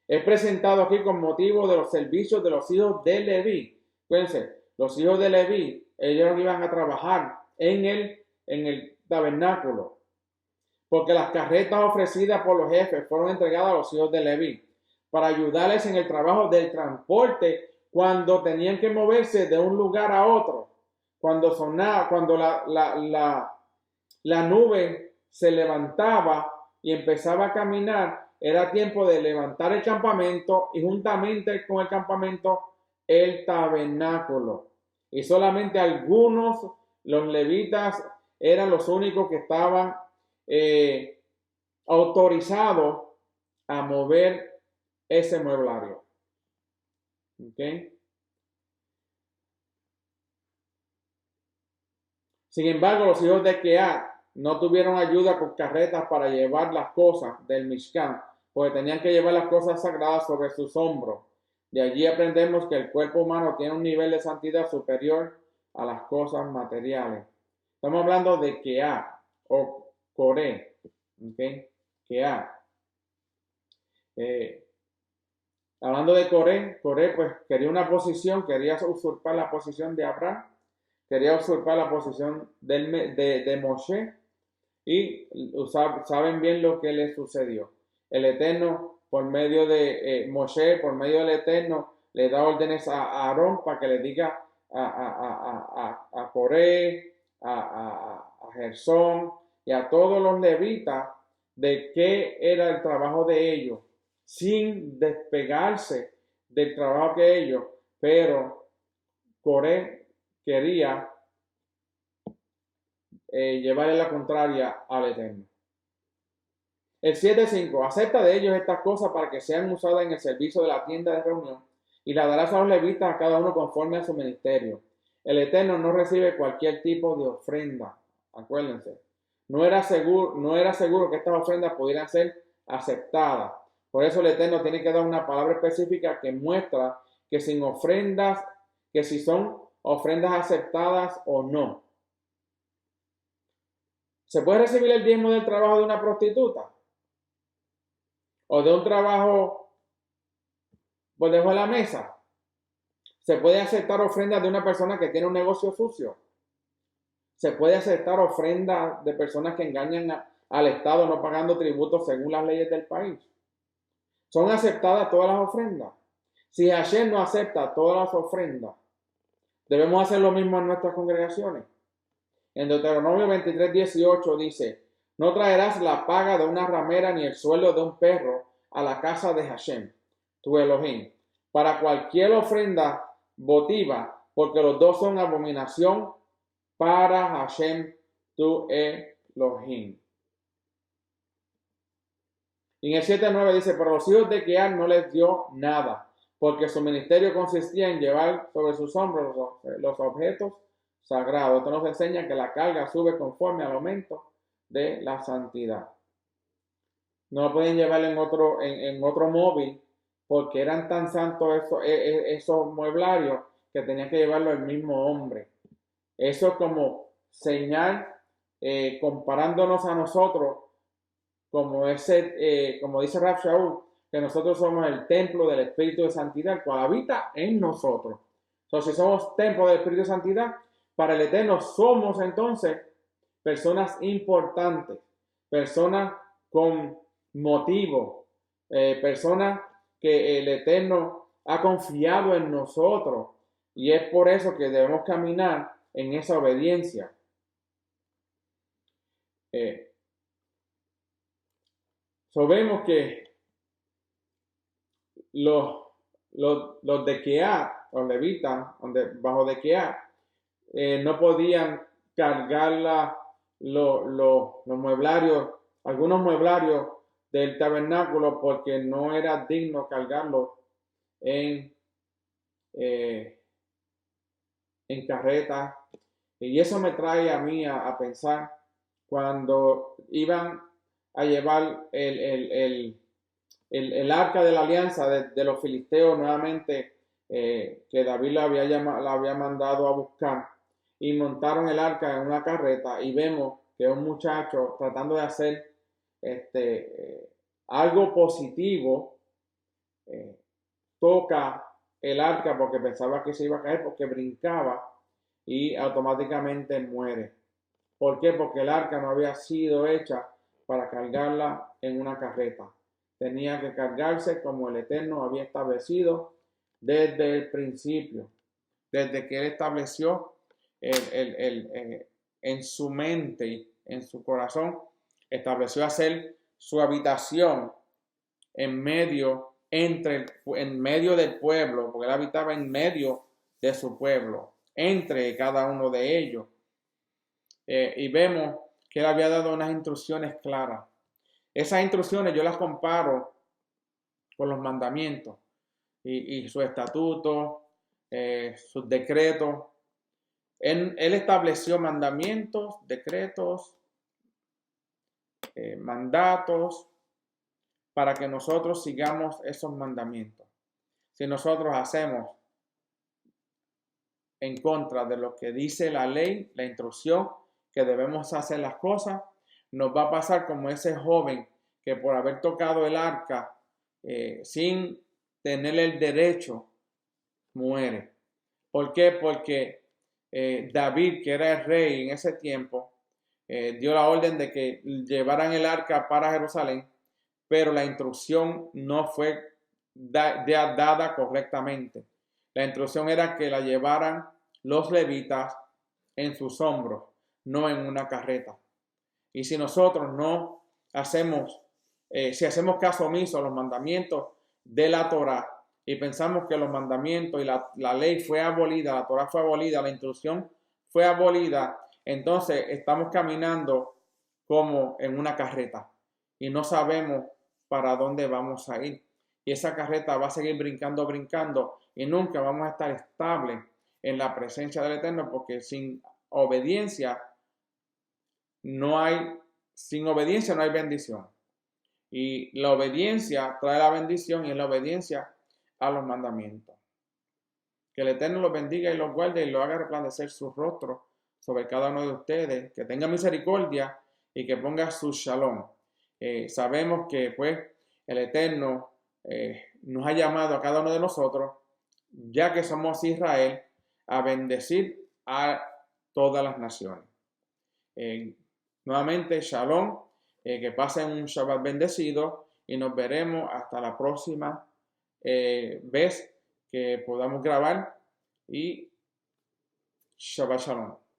Es presentado aquí con motivo de los servicios de los hijos de Leví. Fíjense, los hijos de Leví, ellos iban a trabajar en el tabernáculo, porque las carretas ofrecidas por los jefes fueron entregadas a los hijos de Leví para ayudarles en el trabajo del transporte cuando tenían que moverse de un lugar a otro. Cuando sonaba, cuando la nube se levantaba y empezaba a caminar, era tiempo de levantar el campamento y juntamente con el campamento el tabernáculo. Y solamente algunos, los levitas, eran los únicos que estaban autorizados a mover ese mueblario. ¿Okay? Sin embargo, los hijos de Kehat no tuvieron ayuda con carretas para llevar las cosas del Mishkan, porque tenían que llevar las cosas sagradas sobre sus hombros. De allí aprendemos que el cuerpo humano tiene un nivel de santidad superior a las cosas materiales. Estamos hablando de Kehat o Coré. ¿Okay? Kehat. Hablando de Coré pues quería una posición, quería usurpar la posición de Abraham, quería usurpar la posición de Moshe, y saben bien lo que le sucedió. El Eterno, por medio de Moshe, por medio del Eterno, le da órdenes a Aarón para que le diga a Coré, a Gersón y a todos los levitas de qué era el trabajo de ellos, sin despegarse del trabajo que ellos, pero Coré quería llevarle la contraria al Eterno. El 7.5, acepta de ellos estas cosas para que sean usadas en el servicio de la tienda de reunión y las darás a los levitas a cada uno conforme a su ministerio. El Eterno no recibe cualquier tipo de ofrenda, acuérdense. No era seguro que estas ofrendas pudieran ser aceptadas. Por eso el Eterno tiene que dar una palabra específica que muestra que sin ofrendas, que si son ofrendas aceptadas o no. ¿Se puede recibir el diezmo del trabajo de una prostituta? ¿O de un trabajo por debajo de la mesa? ¿Se puede aceptar ofrendas de una persona que tiene un negocio sucio? ¿Se puede aceptar ofrendas de personas que engañan al Estado no pagando tributos según las leyes del país? ¿Son aceptadas todas las ofrendas? Si Hashem no acepta todas las ofrendas, ¿debemos hacer lo mismo en nuestras congregaciones? En Deuteronomio 23:18 dice: no traerás la paga de una ramera ni el sueldo de un perro a la casa de Hashem, tu Elohim, para cualquier ofrenda votiva, porque los dos son abominación para Hashem, tu Elohim. Y en el 7:9 dice: pero los hijos de Kehat no les dio nada, porque su ministerio consistía en llevar sobre sus hombros los objetos sagrados. Esto nos enseña que la carga sube conforme al aumento de la santidad. No lo pueden llevar en otro móvil, porque eran tan santos esos mueblarios que tenían que llevarlo el mismo hombre. Eso es como señal, comparándonos a nosotros, como dice Rav Shaul, que nosotros somos el templo del Espíritu de Santidad, el cual habita en nosotros. Entonces, si somos templo del Espíritu de Santidad, para el Eterno somos entonces personas importantes, personas con motivo, personas que el Eterno ha confiado en nosotros, y es por eso que debemos caminar en esa obediencia. Vemos que los de Kehat, los levitas, bajo de Kehat, no podían cargar los mueblarios, algunos mueblarios del tabernáculo porque no era digno cargarlo en, eh, en carretas. Y eso me trae a mí a pensar cuando iban a llevar el arca de la alianza de los filisteos nuevamente, que David la había mandado a buscar, y montaron el arca en una carreta, y vemos que un muchacho tratando de hacer algo positivo, eh, toca el arca porque pensaba que se iba a caer, porque brincaba y automáticamente muere. ¿Por qué? Porque el arca no había sido hecha para cargarla en una carreta. Tenía que cargarse como el Eterno había establecido desde el principio, desde que Él estableció en su mente y en su corazón, estableció hacer su habitación en medio, en medio del pueblo, porque Él habitaba en medio de su pueblo, entre cada uno de ellos. Y vemos que Él había dado unas instrucciones claras. Esas instrucciones yo las comparo con los mandamientos y sus estatutos, sus decretos. Él estableció mandamientos, decretos, mandatos, para que nosotros sigamos esos mandamientos. Si nosotros hacemos en contra de lo que dice la ley, la instrucción, que debemos hacer las cosas, nos va a pasar como ese joven que por haber tocado el arca sin tener el derecho, muere. ¿Por qué? Porque David, que era el rey en ese tiempo, dio la orden de que llevaran el arca para Jerusalén, pero la instrucción no fue dada correctamente. La instrucción era que la llevaran los levitas en sus hombros, no en una carreta. Y si nosotros no hacemos, si hacemos caso omiso a los mandamientos de la Torá y pensamos que los mandamientos y la ley fue abolida, la Torá fue abolida, la instrucción fue abolida, entonces estamos caminando como en una carreta y no sabemos para dónde vamos a ir. Y esa carreta va a seguir brincando y nunca vamos a estar estables en la presencia del Eterno, porque sin obediencia no hay bendición. Y la obediencia trae la bendición, y es la obediencia a los mandamientos. Que el Eterno los bendiga y los guarde y lo haga resplandecer su rostro sobre cada uno de ustedes, que tenga misericordia y que ponga su shalom. Sabemos que pues el Eterno nos ha llamado a cada uno de nosotros, ya que somos Israel, a bendecir a todas las naciones. Nuevamente, shalom, que pasen un Shabbat bendecido y nos veremos hasta la próxima vez que podamos grabar, y Shabbat shalom.